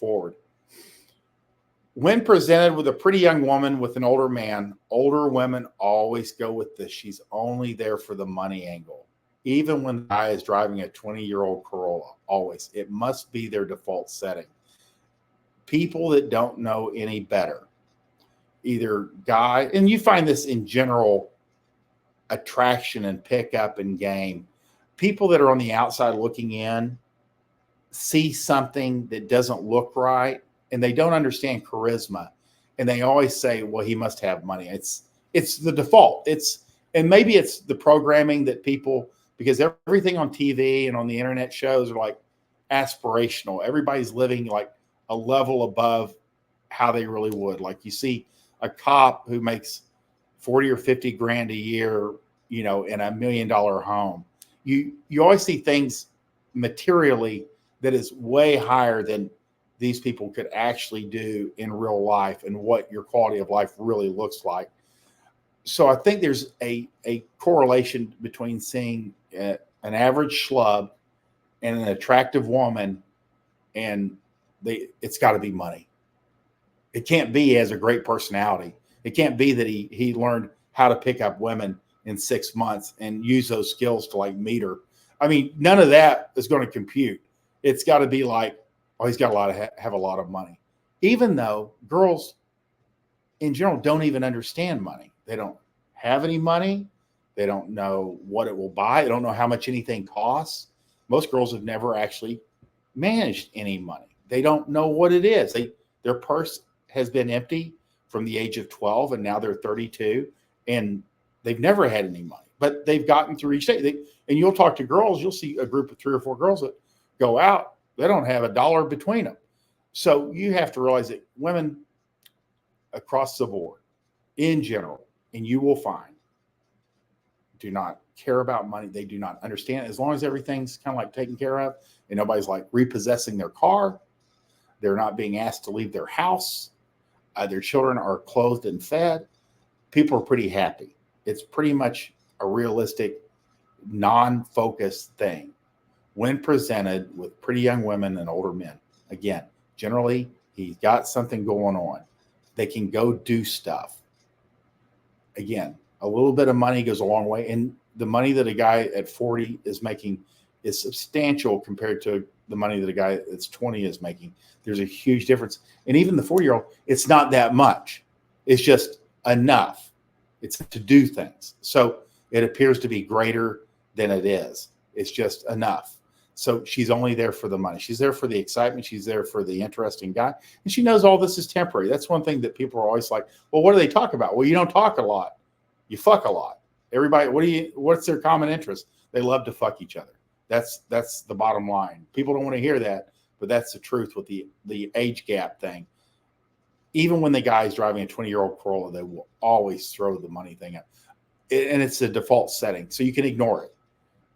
forward. When presented with a pretty young woman with an older man, older women always go with the she's only there for the money angle. Even when the guy is driving a 20-year-old Corolla, always. It must be their default setting. People that don't know any better, either guy, and you find this in general attraction and pickup and game, people that are on the outside looking in see something that doesn't look right and they don't understand charisma, and they always say, well, he must have money. It's the default. And maybe it's the programming that people, because everything on TV and on the internet shows are like aspirational. Everybody's living like a level above how they really would. Like you see a cop who makes 40 or 50 grand a year, in $1 million home. You always see things materially that is way higher than these people could actually do in real life and what your quality of life really looks like. So I think there's a correlation between seeing an average schlub and an attractive woman, and it's got to be money. It can't be he has a great personality. It can't be that he learned how to pick up women in 6 months and use those skills to like meet her. I mean, none of that is going to compute. It's got to be like, oh, he's got have a lot of money. Even though girls in general don't even understand money. They don't have any money. They don't know what it will buy. They don't know how much anything costs. Most girls have never actually managed any money. They don't know what it is. Their purse has been empty from the age of 12, and now they're 32, and they've never had any money. But they've gotten through each day. And you'll talk to girls. You'll see a group of 3 or 4 girls that go out. They don't have $1 between them. So you have to realize that women across the board, in general, and you will find, do not care about money. They do not understand. As long as everything's kind of like taken care of and nobody's like repossessing their car, they're not being asked to leave their house, their children are clothed and fed, people are pretty happy. It's pretty much a realistic, non-focused thing when presented with pretty young women and older men. Again, generally, he's got something going on. They can go do stuff. Again, a little bit of money goes a long way. And the money that a guy at 40 is making is substantial compared to the money that a guy that's 20 is making. There's a huge difference. And even the 40-year-old, it's not that much. It's just enough. It's to do things. So it appears to be greater than it is. It's just enough. So she's only there for the money. She's there for the excitement. She's there for the interesting guy. And she knows all this is temporary. That's one thing that people are always like, well, what do they talk about? Well, you don't talk a lot. You fuck a lot. Everybody, what's their common interest? They love to fuck each other. That's the bottom line. People don't want to hear that, but that's the truth with the age gap thing. Even when the guy is driving a 20-year-old Corolla, they will always throw the money thing up. And it's a default setting. So you can ignore it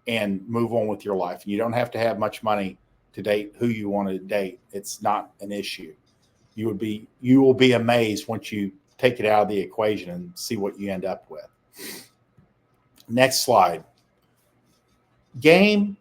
and move on with your life. You don't have to have much money to date who you want to date. It's not an issue. You will be amazed once you take it out of the equation and see what you end up with. Next slide. Game